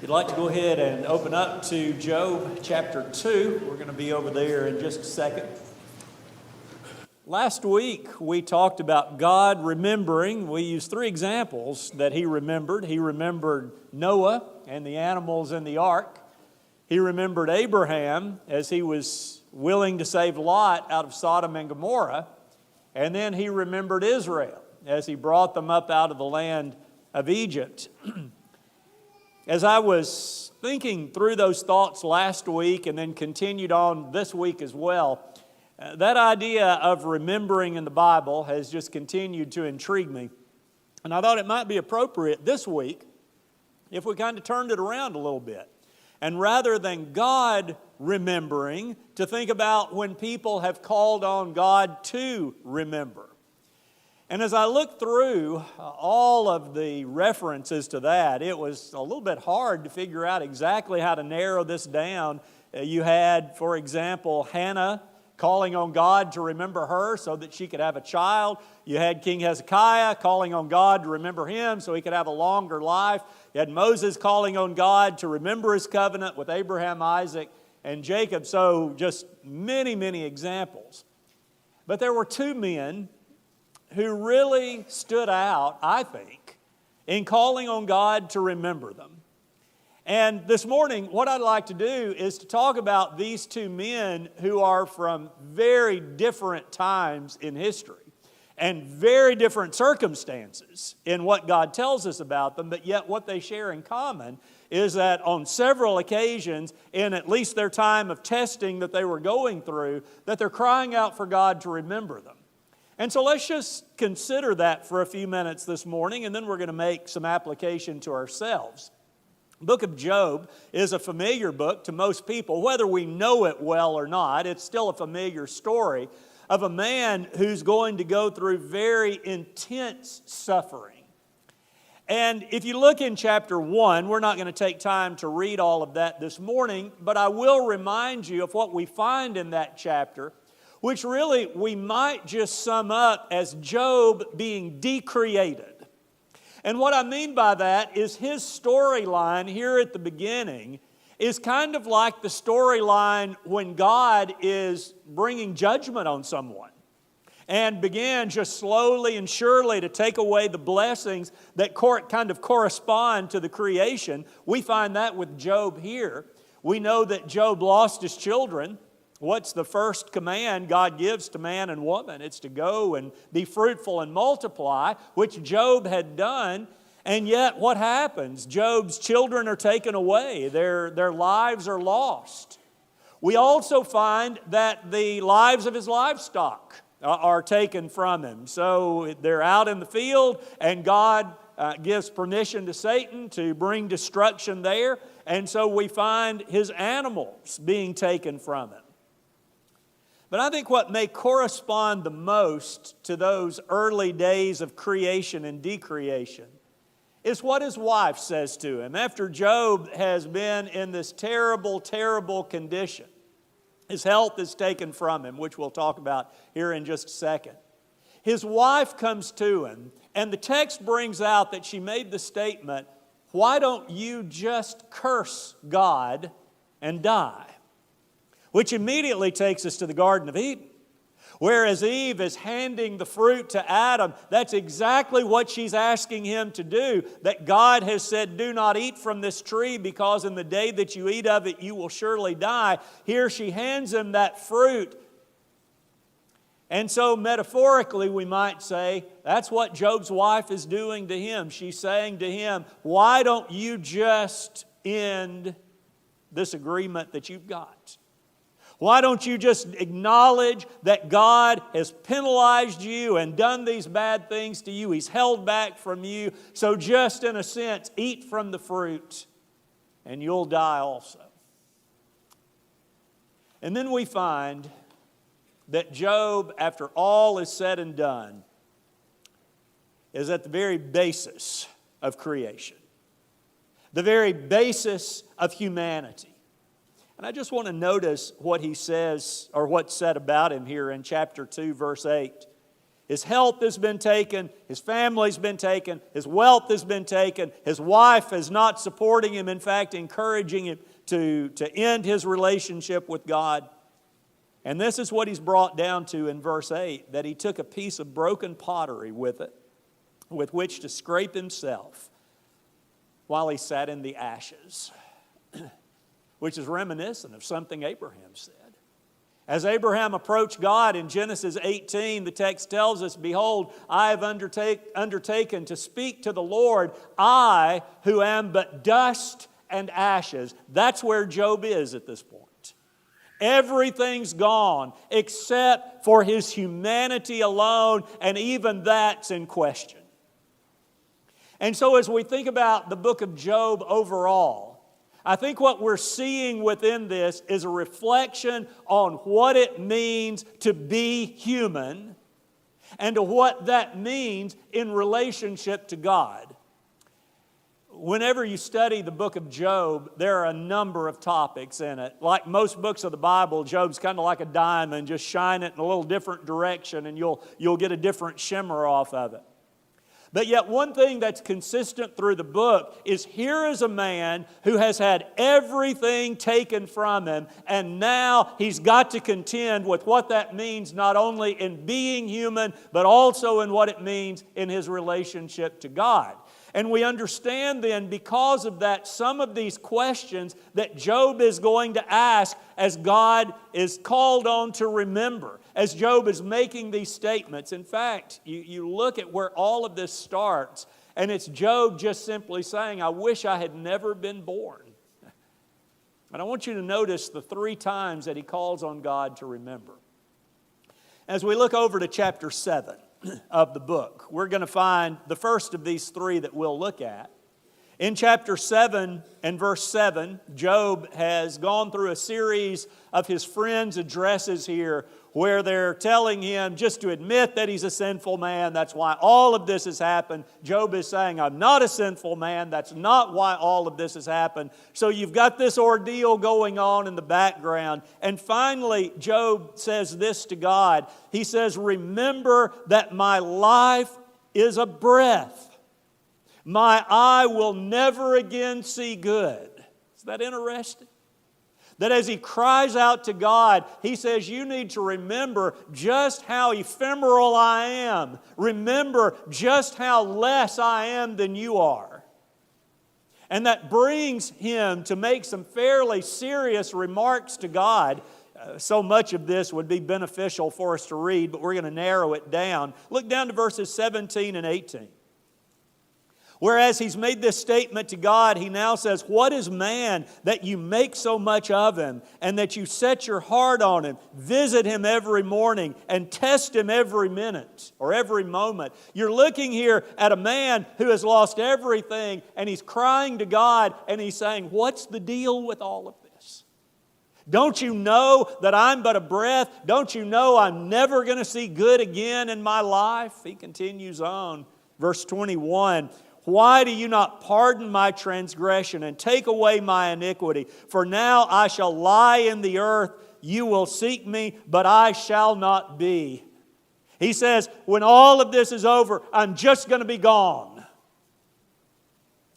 If you'd like to go ahead and open up to Job chapter 2, we're going to be over there in just a second. Last week we talked about God remembering. We used three examples that He remembered. He remembered Noah and the animals in the ark. He remembered Abraham as he was willing to save Lot out of Sodom and Gomorrah. And then He remembered Israel as He brought them up out of the land of Egypt. As I was thinking through those thoughts last week and then continued on this week as well, that idea of remembering in the Bible has just continued to intrigue me. And I thought it might be appropriate this week if we kind of turned it around a little bit. And rather than God remembering, to think about when people have called on God to remember. And as I looked through all of the references to that, it was a little bit hard to figure out exactly how to narrow this down. You had, for example, Hannah calling on God to remember her so that she could have a child. You had King Hezekiah calling on God to remember him so he could have a longer life. You had Moses calling on God to remember his covenant with Abraham, Isaac, and Jacob. So just many, many examples. But there were two men who really stood out, I think, in calling on God to remember them. And this morning, what I'd like to do is to talk about these two men who are from very different times in history and very different circumstances in what God tells us about them, but yet what they share in common is that on several occasions, in at least their time of testing that they were going through, that they're crying out for God to remember them. And so let's just consider that for a few minutes this morning, and then we're going to make some application to ourselves. The book of Job is a familiar book to most people, whether we know it well or not. It's still a familiar story of a man who's going to go through very intense suffering. And if you look in chapter 1, we're not going to take time to read all of that this morning, but I will remind you of what we find in that chapter, which really we might just sum up as Job being decreated. And what I mean by that is his storyline here at the beginning is kind of like the storyline when God is bringing judgment on someone and began just slowly and surely to take away the blessings that kind of correspond to the creation. We find that with Job here. We know that Job lost his children. What's the first command God gives to man and woman? It's to go and be fruitful and multiply, which Job had done. And yet what happens? Job's children are taken away. Their lives are lost. We also find that the lives of his livestock are taken from him. So they're out in the field and God gives permission to Satan to bring destruction there. And so we find his animals being taken from him. But I think what may correspond the most to those early days of creation and decreation is what his wife says to him. After Job has been in this terrible, terrible condition, his health is taken from him, which we'll talk about here in just a second. His wife comes to him, and the text brings out that she made the statement, "Why don't you just curse God and die?" Which immediately takes us to the Garden of Eden. Whereas Eve is handing the fruit to Adam, that's exactly what she's asking him to do. That God has said, do not eat from this tree because in the day that you eat of it, you will surely die. Here she hands him that fruit. And so metaphorically we might say, that's what Job's wife is doing to him. She's saying to him, why don't you just end this agreement that you've got? Why don't you just acknowledge that God has penalized you and done these bad things to you? He's held back from you. So just in a sense, eat from the fruit and you'll die also. And then we find that Job, after all is said and done, is at the very basis of creation. The very basis of humanity. And I just want to notice what he says, or what's said about him here in chapter 2, verse 8. His health has been taken, his family's been taken, his wealth has been taken, his wife is not supporting him, in fact, encouraging him to end his relationship with God. And this is what he's brought down to in verse 8, that he took a piece of broken pottery with which to scrape himself while he sat in the ashes, which is reminiscent of something Abraham said. As Abraham approached God in Genesis 18, the text tells us, "Behold, I have undertaken to speak to the Lord, I who am but dust and ashes." That's where Job is at this point. Everything's gone except for his humanity alone, and even that's in question. And so as we think about the book of Job overall, I think what we're seeing within this is a reflection on what it means to be human and to what that means in relationship to God. Whenever you study the book of Job, there are a number of topics in it. Like most books of the Bible, Job's kind of like a diamond. Just shine it in a little different direction and you'll get a different shimmer off of it. But yet one thing that's consistent through the book is here is a man who has had everything taken from him, and now he's got to contend with what that means not only in being human, but also in what it means in his relationship to God. And we understand then, because of that, some of these questions that Job is going to ask as God is called on to remember, as Job is making these statements. In fact, you look at where all of this starts, and it's Job just simply saying, "I wish I had never been born." And I want you to notice the 3 times that he calls on God to remember. As we look over to chapter 7 of the book, we're going to find the first of these 3 that we'll look at. In chapter 7 and verse 7, Job has gone through a series of his friends' addresses here where they're telling him just to admit that he's a sinful man. That's why all of this has happened. Job is saying, "I'm not a sinful man. That's not why all of this has happened." So you've got this ordeal going on in the background. And finally, Job says this to God. He says, "Remember that my life is a breath. My eye will never again see good." Is that interesting? That as he cries out to God, he says, you need to remember just how ephemeral I am. Remember just how less I am than you are. And that brings him to make some fairly serious remarks to God. So much of this would be beneficial for us to read, but we're going to narrow it down. Look down to verses 17 and 18. Whereas he's made this statement to God, he now says, "What is man that you make so much of him, and that you set your heart on him, visit him every morning, and test him every minute," or every moment? You're looking here at a man who has lost everything, and he's crying to God, and he's saying, "What's the deal with all of this? Don't you know that I'm but a breath? Don't you know I'm never going to see good again in my life?" He continues on, verse 21, "Why do you not pardon my transgression and take away my iniquity? For now I shall lie in the earth. You will seek me, but I shall not be." He says, when all of this is over, I'm just going to be gone.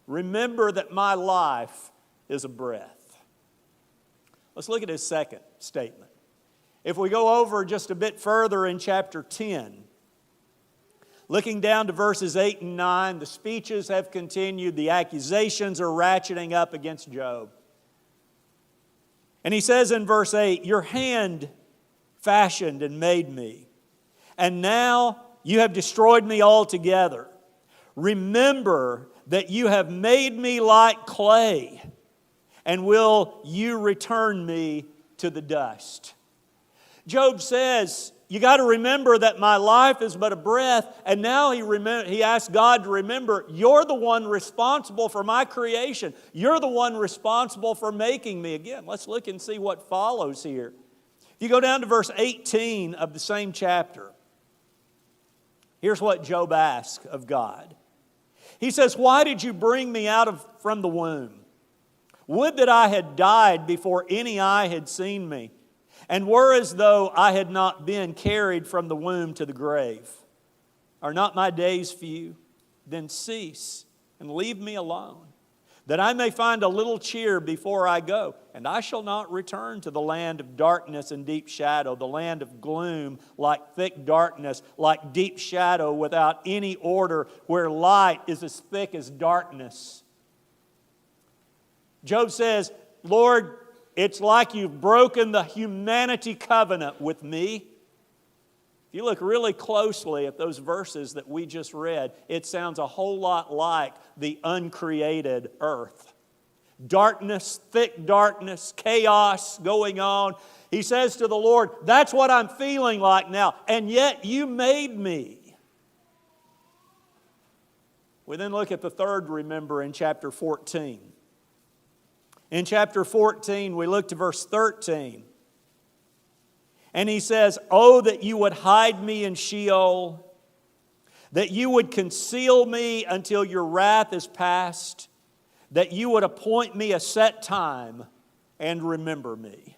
Remember that my life is a breath. Let's look at his second statement. If we go over just a bit further in chapter 10, looking down to verses 8 and 9, the speeches have continued. The accusations are ratcheting up against Job. And he says in verse 8, "Your hand fashioned and made me, and now you have destroyed me altogether. Remember that you have made me like clay, and will you return me to the dust?" Job says, you got to remember that my life is but a breath. And now he asks God to remember, you're the one responsible for my creation. You're the one responsible for making me. Again, let's look and see what follows here. If you go down to verse 18 of the same chapter, here's what Job asks of God. He says, "Why did you bring me out from the womb? Would that I had died before any eye had seen me, and were as though I had not been carried from the womb to the grave. Are not my days few? Then cease and leave me alone, that I may find a little cheer before I go. And I shall not return to the land of darkness and deep shadow, the land of gloom, like thick darkness, like deep shadow without any order, where light is as thick as darkness. Job says, Lord, it's like you've broken the humanity covenant with me. If you look really closely at those verses that we just read, it sounds a whole lot like the uncreated earth. Darkness, thick darkness, chaos going on. He says to the Lord, that's what I'm feeling like now, and yet you made me. We then look at the third remember in chapter 14. In chapter 14, we look to verse 13. And he says, oh, that you would hide me in Sheol, that you would conceal me until your wrath is past, that you would appoint me a set time and remember me.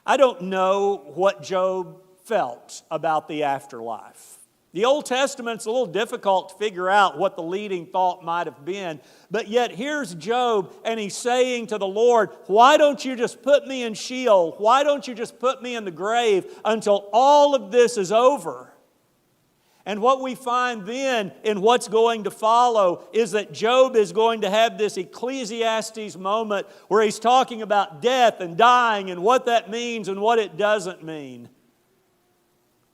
I don't know what Job felt about the afterlife. The Old Testament's a little difficult to figure out what the leading thought might have been. But yet here's Job, and he's saying to the Lord, why don't you just put me in Sheol? Why don't you just put me in the grave until all of this is over? And what we find then in what's going to follow is that Job is going to have this Ecclesiastes moment where he's talking about death and dying and what that means and what it doesn't mean.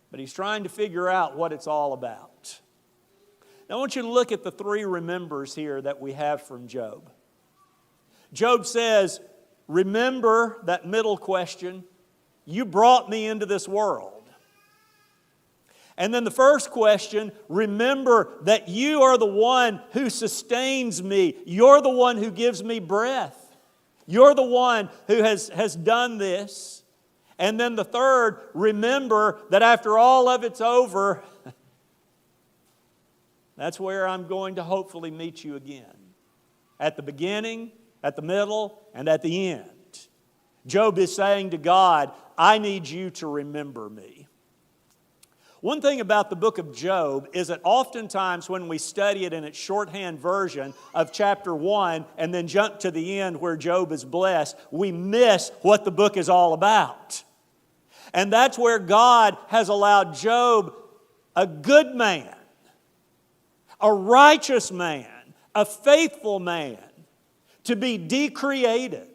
But he's trying to figure out what it's all about. Now I want you to look at the three remembers here that we have from Job. Job says, remember that middle question, you brought me into this world. And then the first question, remember that you are the one who sustains me. You're the one who gives me breath. You're the one who has done this. And then the third, remember that after all of it's over, that's where I'm going to hopefully meet you again. At the beginning, at the middle, and at the end. Job is saying to God, I need you to remember me. One thing about the book of Job is that oftentimes when we study it in its shorthand version of chapter 1 and then jump to the end where Job is blessed, we miss what the book is all about. And that's where God has allowed Job, a good man, a righteous man, a faithful man, to be decreated.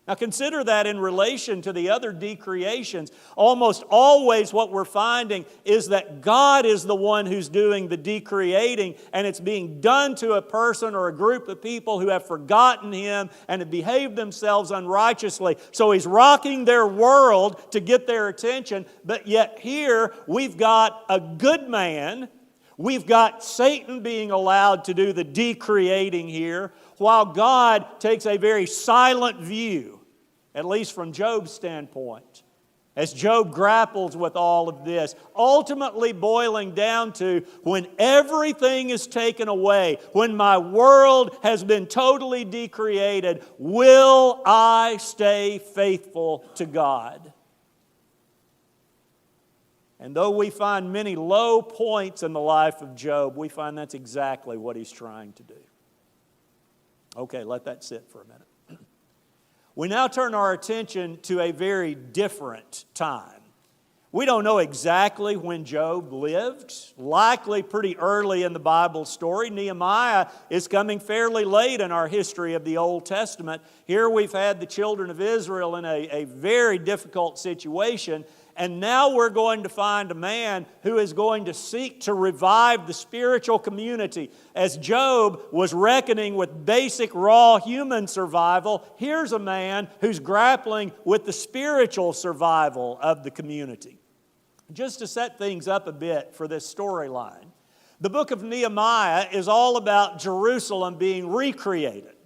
Now consider that in relation to the other decreations. Almost always what we're finding is that God is the one who's doing the decreating, and it's being done to a person or a group of people who have forgotten Him and have behaved themselves unrighteously. So He's rocking their world to get their attention, but yet here we've got a good man. We've got Satan being allowed to do the decreating here, while God takes a very silent view, at least from Job's standpoint, as Job grapples with all of this, ultimately boiling down to when everything is taken away, when my world has been totally decreated, will I stay faithful to God? And though we find many low points in the life of Job, we find that's exactly what he's trying to do. Okay, let that sit for a minute. We now turn our attention to a very different time. We don't know exactly when Job lived, likely pretty early in the Bible story. Nehemiah is coming fairly late in our history of the Old Testament. Here we've had the children of Israel in a very difficult situation, and now we're going to find a man who is going to seek to revive the spiritual community. As Job was reckoning with basic raw human survival, here's a man who's grappling with the spiritual survival of the community. Just to set things up a bit for this storyline, the book of Nehemiah is all about Jerusalem being recreated.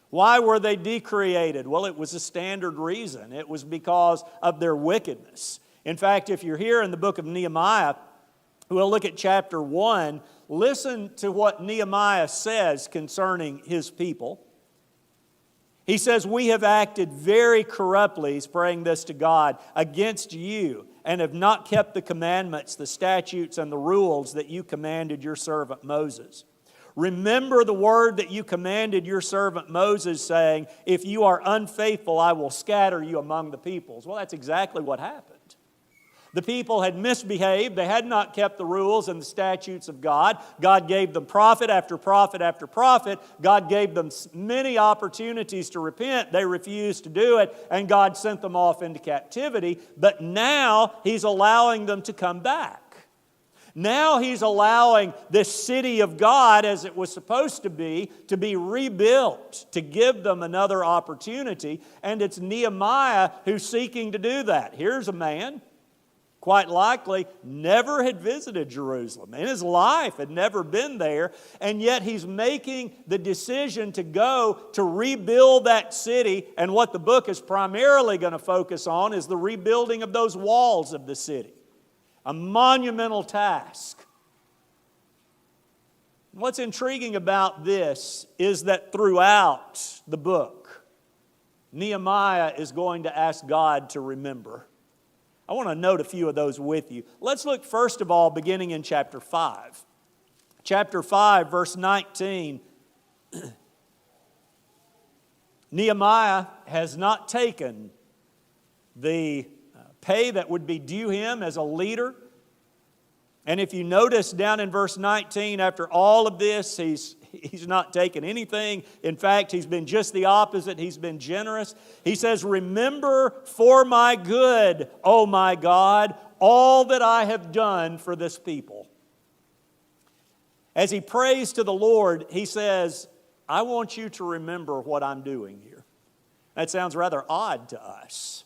Why were they decreated? Well, it was a standard reason. It was because of their wickedness. In fact, if you're here in the book of Nehemiah, we'll look at chapter 1. Listen to what Nehemiah says concerning his people. He says, we have acted very corruptly, he's praying this to God, against you, and have not kept the commandments, the statutes, and the rules that you commanded your servant Moses. Remember the word that you commanded your servant Moses, saying, if you are unfaithful, I will scatter you among the peoples. Well, that's exactly what happened. The people had misbehaved. They had not kept the rules and the statutes of God. God gave them prophet after prophet after prophet. God gave them many opportunities to repent. They refused to do it, and God sent them off into captivity. But now He's allowing them to come back. Now He's allowing this city of God, as it was supposed to be rebuilt, to give them another opportunity. And it's Nehemiah who's seeking to do that. Here's a man, quite likely, never had visited Jerusalem. In his life had never been there, and yet he's making the decision to go to rebuild that city, and what the book is primarily going to focus on is the rebuilding of those walls of the city. A monumental task. What's intriguing about this is that throughout the book, Nehemiah is going to ask God to remember. I want to note a few of those with you. Let's look first of all beginning in chapter 5. Chapter 5, verse 19. Nehemiah has not taken the pay that would be due him as a leader. And if you notice down in verse 19, after all of this, he's not taken anything. In fact, he's been just the opposite. He's been generous. He says, remember for my good, O my God, all that I have done for this people. As he prays to the Lord, he says, I want you to remember what I'm doing here. That sounds rather odd to us.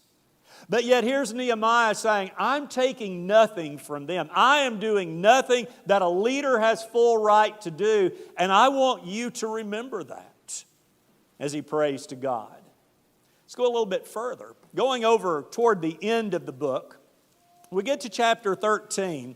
But yet here's Nehemiah saying, I'm taking nothing from them. I am doing nothing that a leader has full right to do, and I want you to remember that as he prays to God. Let's go a little bit further. Going over toward the end of the book, we get to chapter 13,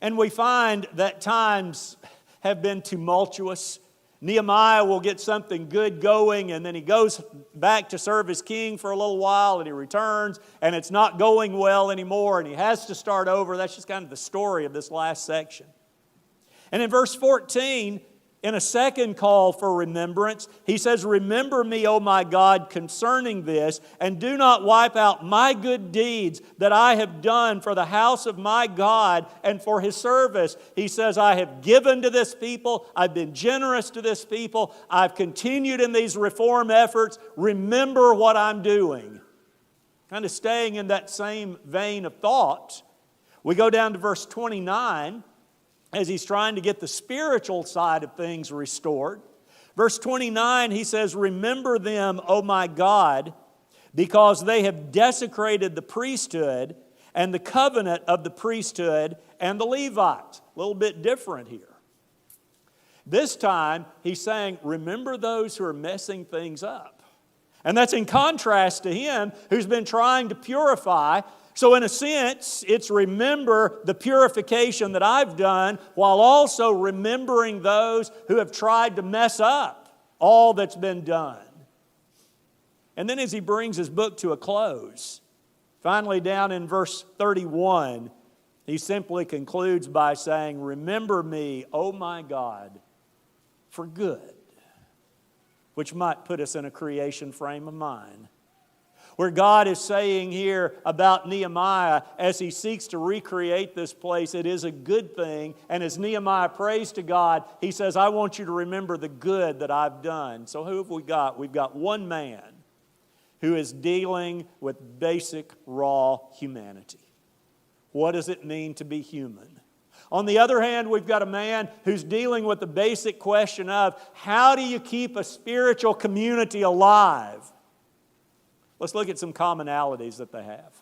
and we find that times have been tumultuous. Nehemiah will get something good going, and then he goes back to serve as king for a little while, and he returns, and it's not going well anymore, and he has to start over. That's just kind of the story of this last section. And in verse 14, in a second call for remembrance, he says, remember me, O my God, concerning this, and do not wipe out my good deeds that I have done for the house of my God and for His service. He says, I have given to this people, I've been generous to this people, I've continued in these reform efforts. Remember what I'm doing. Kind of staying in that same vein of thought, we go down to verse 29, as he's trying to get the spiritual side of things restored. Verse 29, he says, remember them, O my God, because they have desecrated the priesthood and the covenant of the priesthood and the Levites. A little bit different here. This time, he's saying, remember those who are messing things up. And that's in contrast to him who's been trying to purify. So in a sense, it's remember the purification that I've done while also remembering those who have tried to mess up all that's been done. And then as he brings his book to a close, finally down in verse 31, he simply concludes by saying, remember me, O my God, for good, which might put us in a creation frame of mind. Where God is saying here about Nehemiah as he seeks to recreate this place, it is a good thing. And as Nehemiah prays to God, he says, I want you to remember the good that I've done. So who have we got? We've got one man who is dealing with basic raw humanity. What does it mean to be human? On the other hand, we've got a man who's dealing with the basic question of how do you keep a spiritual community alive? Let's look at some commonalities that they have.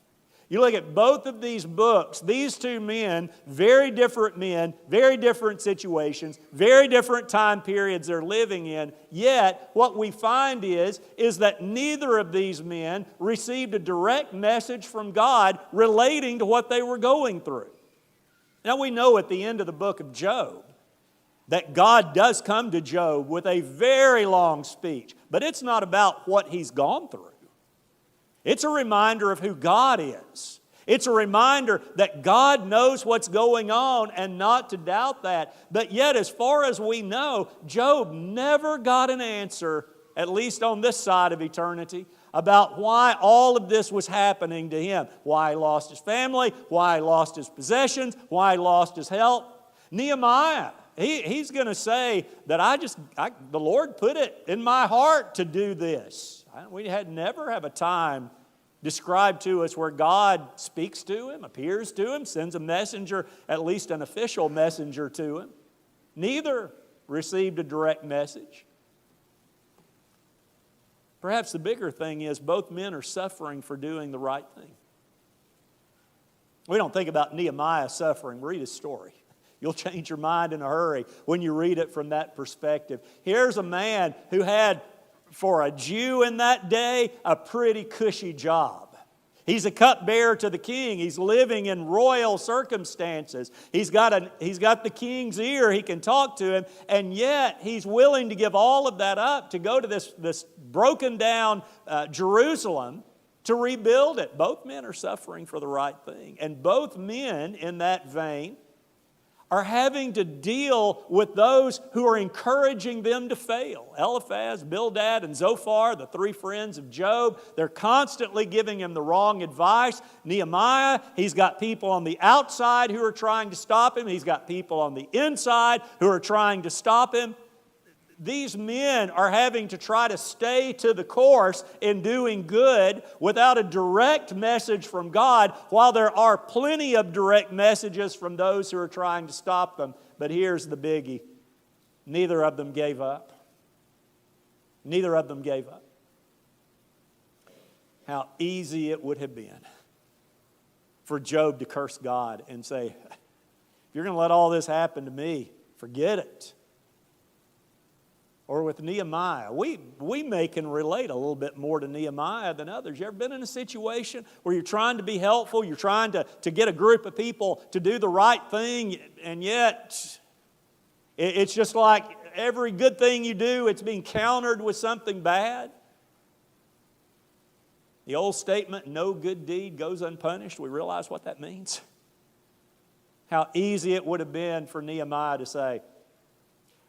You look at both of these books, these two men, very different situations, very different time periods they're living in. Yet, what we find is that neither of these men received a direct message from God relating to what they were going through. Now we know at the end of the book of Job that God does come to Job with a very long speech, but it's not about what he's gone through. It's a reminder of who God is. It's a reminder that God knows what's going on and not to doubt that. But yet, as far as we know, Job never got an answer, at least on this side of eternity, about why all of this was happening to him. Why he lost his family, why he lost his possessions, why he lost his health. Nehemiah, he's going to say that the Lord put it in my heart to do this. We had never have a time described to us where God speaks to him, appears to him, sends a messenger, at least an official messenger to him. Neither received a direct message. Perhaps the bigger thing is both men are suffering for doing the right thing. We don't think about Nehemiah suffering. Read his story. You'll change your mind in a hurry when you read it from that perspective. Here's a man who had, for a Jew in that day, a pretty cushy job. He's a cupbearer to the king. He's living in royal circumstances. He's got the king's ear. He can talk to him. And yet, he's willing to give all of that up to go to this broken down Jerusalem to rebuild it. Both men are suffering for the right thing. And both men, in that vein, are having to deal with those who are encouraging them to fail. Eliphaz, Bildad, and Zophar, the three friends of Job, they're constantly giving him the wrong advice. Nehemiah, he's got people on the outside who are trying to stop him. He's got people on the inside who are trying to stop him. These men are having to try to stay to the course in doing good without a direct message from God, while there are plenty of direct messages from those who are trying to stop them. But here's the biggie. Neither of them gave up. Neither of them gave up. How easy it would have been for Job to curse God and say, if you're going to let all this happen to me, forget it. Or with Nehemiah, we can relate a little bit more to Nehemiah than others. You ever been in a situation where you're trying to be helpful, you're trying to get a group of people to do the right thing, and yet it's just like every good thing you do, it's being countered with something bad? The old statement, no good deed goes unpunished, we realize what that means. How easy it would have been for Nehemiah to say,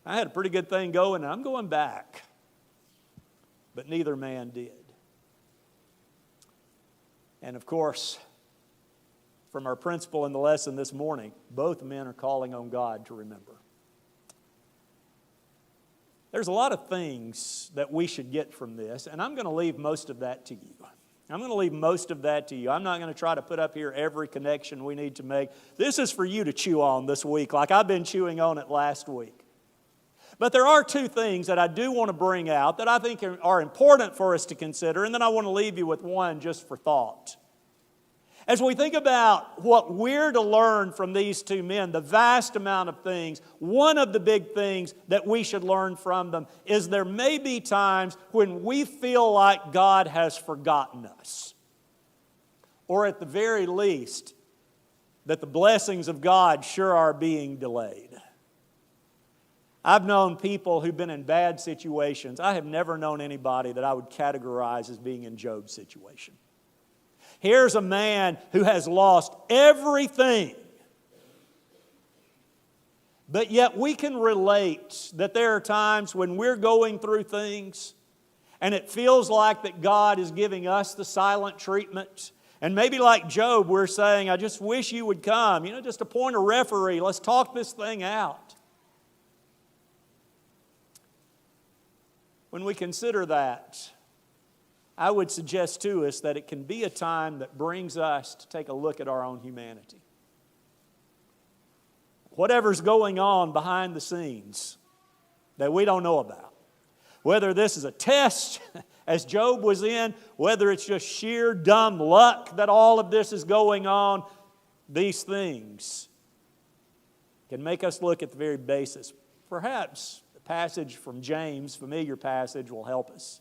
I had a pretty good thing going, and I'm going back. But neither man did. And of course, from our principle in the lesson this morning, both men are calling on God to remember. There's a lot of things that we should get from this, and I'm going to leave most of that to you. I'm going to leave most of that to you. I'm not going to try to put up here every connection we need to make. This is for you to chew on this week, like I've been chewing on it last week. But there are two things that I do want to bring out that I think are important for us to consider, and then I want to leave you with one just for thought. As we think about what we're to learn from these two men, the vast amount of things, one of the big things that we should learn from them is there may be times when we feel like God has forgotten us. Or at the very least, that the blessings of God sure are being delayed. I've known people who've been in bad situations. I have never known anybody that I would categorize as being in Job's situation. Here's a man who has lost everything. But yet we can relate that there are times when we're going through things and it feels like that God is giving us the silent treatment. And maybe like Job, we're saying, I just wish you would come. Just appoint a referee. Let's talk this thing out. When we consider that, I would suggest to us that it can be a time that brings us to take a look at our own humanity. Whatever's going on behind the scenes that we don't know about, whether this is a test, as Job was in, whether it's just sheer dumb luck that all of this is going on, these things can make us look at the very basis. Perhaps passage from James, familiar passage, will help us.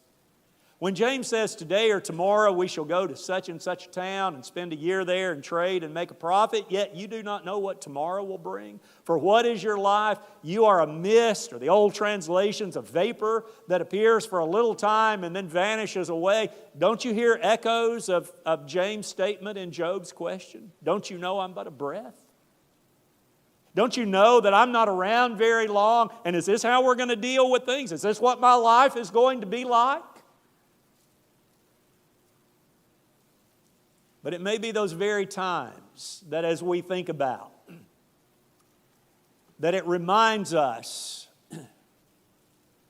When James says today or tomorrow we shall go to such and such a town and spend a year there and trade and make a profit, yet you do not know what tomorrow will bring. For what is your life? You are a mist, or the old translations, a vapor that appears for a little time and then vanishes away. Don't you hear echoes of James' statement in Job's question? Don't you know I'm but a breath? Don't you know that I'm not around very long? And is this how we're going to deal with things? Is this what my life is going to be like? But it may be those very times that as we think about, that it reminds us,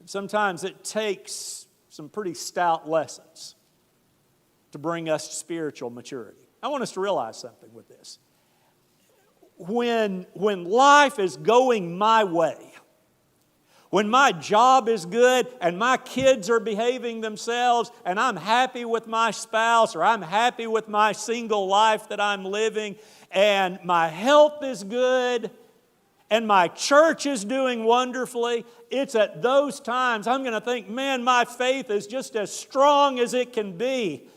sometimes it takes some pretty stout lessons to bring us to spiritual maturity. I want us to realize something with this. When life is going my way, when my job is good and my kids are behaving themselves and I'm happy with my spouse or I'm happy with my single life that I'm living and my health is good and my church is doing wonderfully, it's at those times I'm going to think, man, my faith is just as strong as it can be.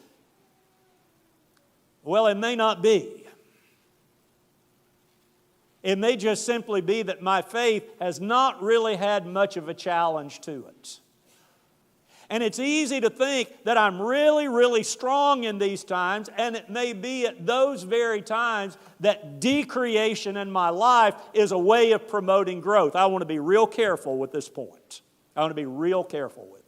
Well, it may not be. It may just simply be that my faith has not really had much of a challenge to it. And it's easy to think that I'm really, really strong in these times, and it may be at those very times that decreation in my life is a way of promoting growth. I want to be real careful with this point. I want to be real careful with it.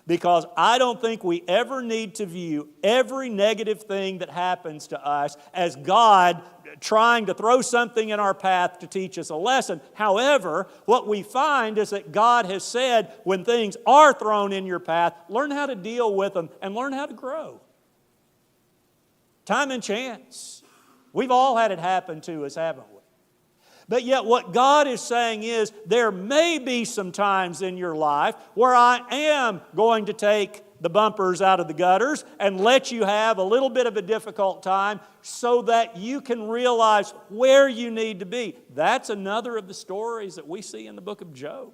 Because I don't think we ever need to view every negative thing that happens to us as God trying to throw something in our path to teach us a lesson. However, what we find is that God has said when things are thrown in your path, learn how to deal with them and learn how to grow. Time and chance. We've all had it happen to us, haven't we? But yet what God is saying is there may be some times in your life where I am going to take the bumpers out of the gutters and let you have a little bit of a difficult time so that you can realize where you need to be. That's another of the stories that we see in the book of Job.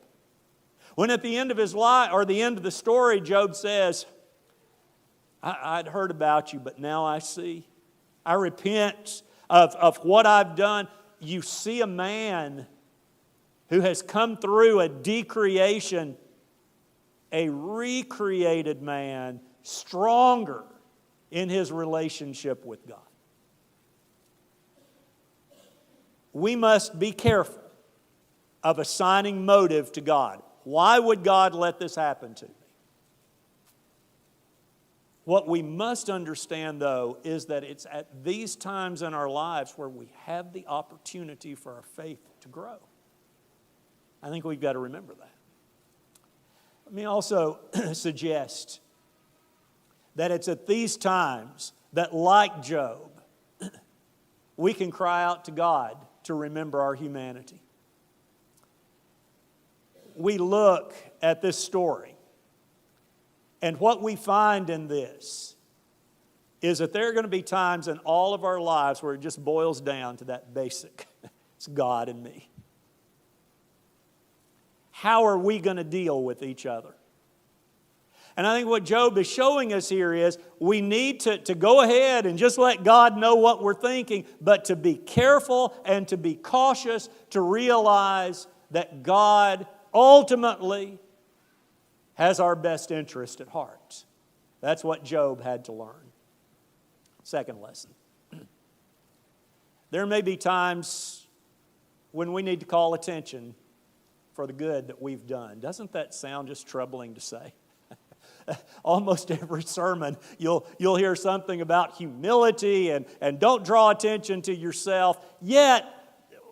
When at the end of his life, or the end of the story, Job says, I'd heard about you, but now I see. I repent of what I've done. You see a man who has come through a decreation, a recreated man, stronger in his relationship with God. We must be careful of assigning motive to God. Why would God let this happen to me? What we must understand, though, is that it's at these times in our lives where we have the opportunity for our faith to grow. I think we've got to remember that. Let me also suggest that it's at these times that, like Job, we can cry out to God to remember our humanity. We look at this story, and what we find in this is that there are going to be times in all of our lives where it just boils down to that basic. It's God and me. How are we going to deal with each other? And I think what Job is showing us here is we need to go ahead and just let God know what we're thinking, but to be careful and to be cautious, to realize that God ultimately has our best interest at heart. That's what Job had to learn. Second lesson. There may be times when we need to call attention for the good that we've done. Doesn't that sound just troubling to say? Almost every sermon you'll hear something about humility and don't draw attention to yourself. Yet,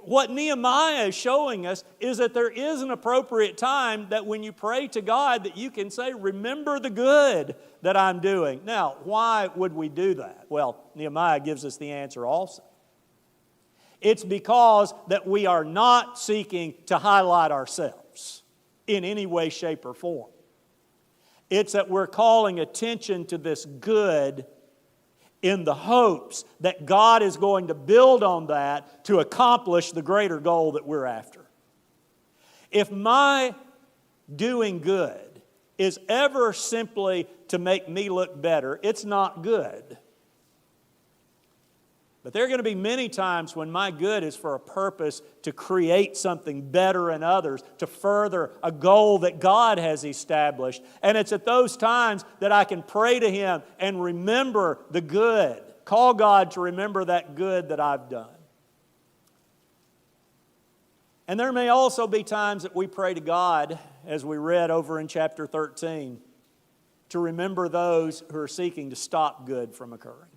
what Nehemiah is showing us is that there is an appropriate time that when you pray to God that you can say, remember the good that I'm doing. Now, why would we do that? Well, Nehemiah gives us the answer also. It's because that we are not seeking to highlight ourselves in any way, shape, or form. It's that we're calling attention to this good in the hopes that God is going to build on that to accomplish the greater goal that we're after. If my doing good is ever simply to make me look better, it's not good. But there are going to be many times when my good is for a purpose to create something better in others, to further a goal that God has established. And it's at those times that I can pray to Him and remember the good. Call God to remember that good that I've done. And there may also be times that we pray to God, as we read over in chapter 13, to remember those who are seeking to stop good from occurring.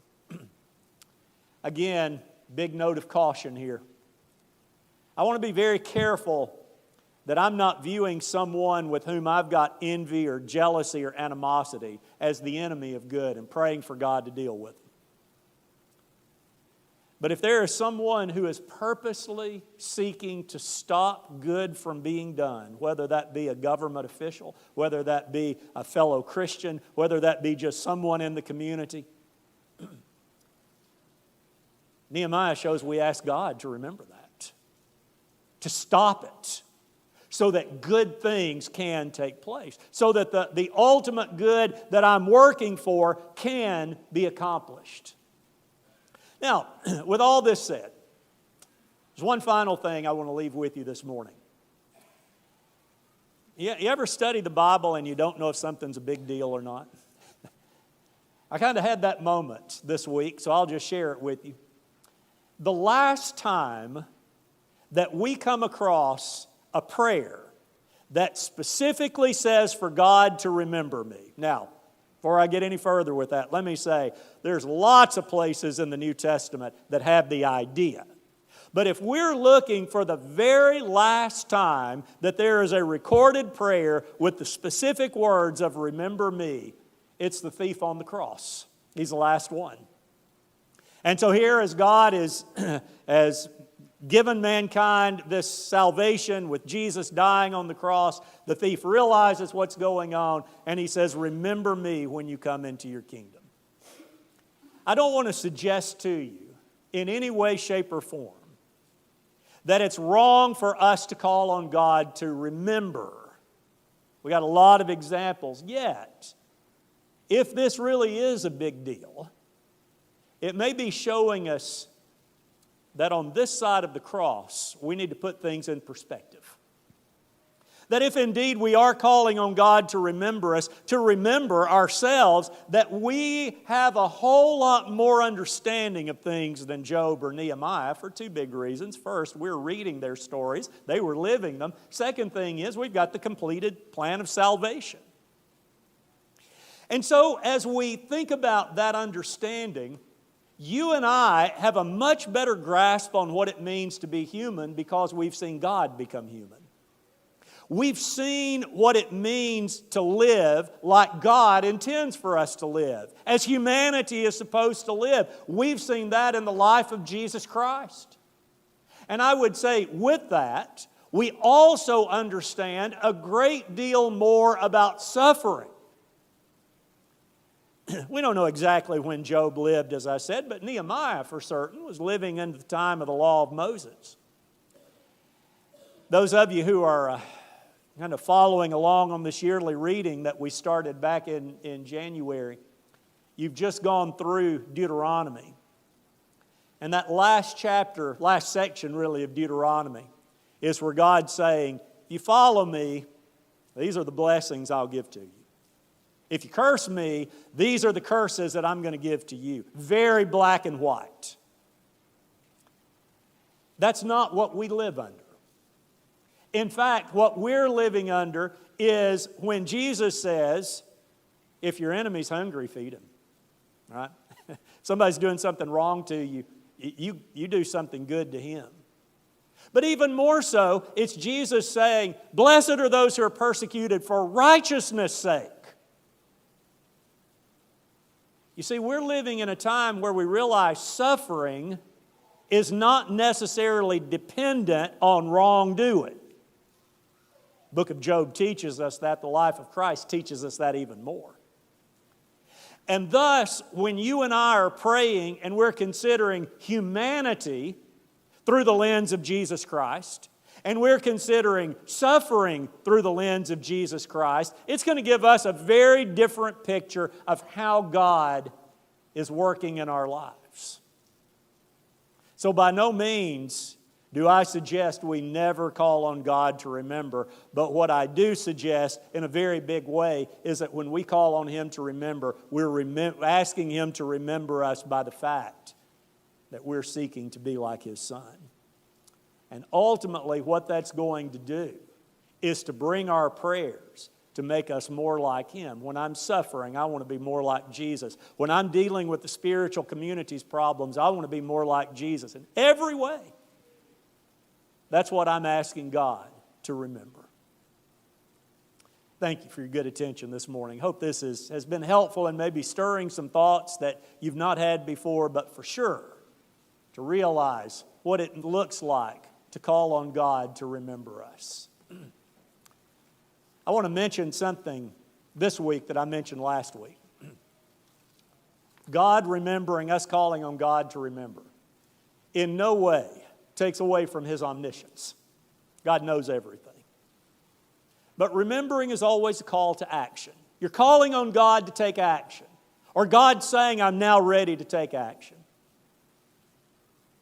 Again, big note of caution here. I want to be very careful that I'm not viewing someone with whom I've got envy or jealousy or animosity as the enemy of good and praying for God to deal with them. But if there is someone who is purposely seeking to stop good from being done, whether that be a government official, whether that be a fellow Christian, whether that be just someone in the community, Nehemiah shows we ask God to remember that, to stop it, so that good things can take place, so that the ultimate good that I'm working for can be accomplished. Now, with all this said, there's one final thing I want to leave with you this morning. You ever study the Bible and you don't know if something's a big deal or not? I kind of had that moment this week, so I'll just share it with you. The last time that we come across a prayer that specifically says for God to remember me. Now, before I get any further with that, let me say there's lots of places in the New Testament that have the idea. But if we're looking for the very last time that there is a recorded prayer with the specific words of remember me, it's the thief on the cross. He's the last one. And so here, as God has given mankind this salvation with Jesus dying on the cross, the thief realizes what's going on, and he says, remember me when you come into your kingdom. I don't want to suggest to you in any way, shape, or form that it's wrong for us to call on God to remember. We got a lot of examples. Yet, if this really is a big deal, it may be showing us that on this side of the cross, we need to put things in perspective. That if indeed we are calling on God to remember us, to remember ourselves, that we have a whole lot more understanding of things than Job or Nehemiah for two big reasons. First, we're reading their stories. They were living them. Second thing is we've got the completed plan of salvation. And so as we think about that understanding, you and I have a much better grasp on what it means to be human because we've seen God become human. We've seen what it means to live like God intends for us to live, as humanity is supposed to live. We've seen that in the life of Jesus Christ. And I would say with that, we also understand a great deal more about suffering. We don't know exactly when Job lived, as I said, but Nehemiah, for certain, was living in the time of the law of Moses. Those of you who are kind of following along on this yearly reading that we started back in January, you've just gone through Deuteronomy. And that last chapter, last section really of Deuteronomy, is where God's saying, if you follow me, these are the blessings I'll give to you. If you curse me, these are the curses that I'm going to give to you. Very black and white. That's not what we live under. In fact, what we're living under is when Jesus says, if your enemy's hungry, feed him. Right? Somebody's doing something wrong to you, you do something good to him. But even more so, it's Jesus saying, blessed are those who are persecuted for righteousness' sake. You see, we're living in a time where we realize suffering is not necessarily dependent on wrongdoing. The book of Job teaches us that. The life of Christ teaches us that even more. And thus, when you and I are praying and we're considering humanity through the lens of Jesus Christ, and we're considering suffering through the lens of Jesus Christ, it's going to give us a very different picture of how God is working in our lives. So by no means do I suggest we never call on God to remember, but what I do suggest in a very big way is that when we call on Him to remember, we're asking Him to remember us by the fact that we're seeking to be like His Son. And ultimately what that's going to do is to bring our prayers to make us more like Him. When I'm suffering, I want to be more like Jesus. When I'm dealing with the spiritual community's problems, I want to be more like Jesus in every way. That's what I'm asking God to remember. Thank you for your good attention this morning. Hope this has been helpful and maybe stirring some thoughts that you've not had before, but for sure to realize what it looks like to call on God to remember us. I want to mention something this week that I mentioned last week. God remembering, us calling on God to remember, in no way takes away from His omniscience. God knows everything. But remembering is always a call to action. You're calling on God to take action. Or God saying, I'm now ready to take action.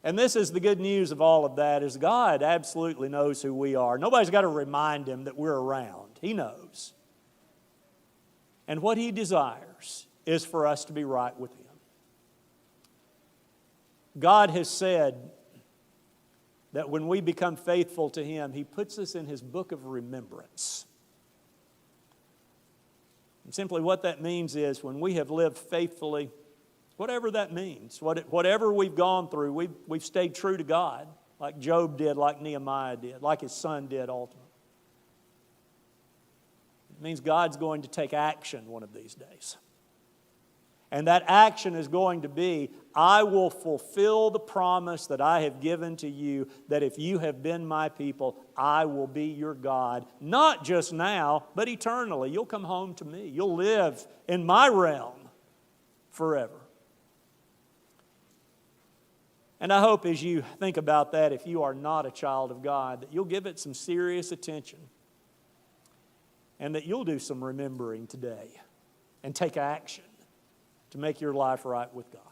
And this is the good news of all of that, is God absolutely knows who we are. Nobody's got to remind Him that we're around. He knows. And what He desires is for us to be right with Him. God has said that when we become faithful to Him, He puts us in His book of remembrance. And simply what that means is when we have lived faithfully, whatever that means, whatever we've gone through, we've stayed true to God, like Job did, like Nehemiah did, like his son did ultimately. It means God's going to take action one of these days. And that action is going to be, I will fulfill the promise that I have given to you, that if you have been my people, I will be your God. Not just now, but eternally. You'll come home to me. You'll live in my realm forever. And I hope as you think about that, if you are not a child of God, that you'll give it some serious attention. And that you'll do some remembering today and take action to make your life right with God.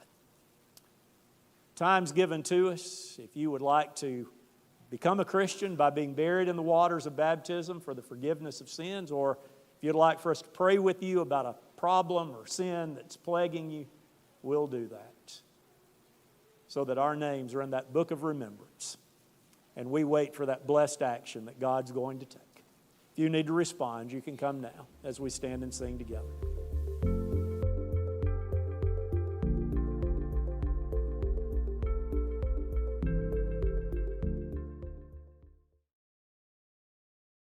Time's given to us. If you would like to become a Christian by being buried in the waters of baptism for the forgiveness of sins, or if you'd like for us to pray with you about a problem or sin that's plaguing you, we'll do that, so that our names are in that book of remembrance. And we wait for that blessed action that God's going to take. If you need to respond, you can come now as we stand and sing together.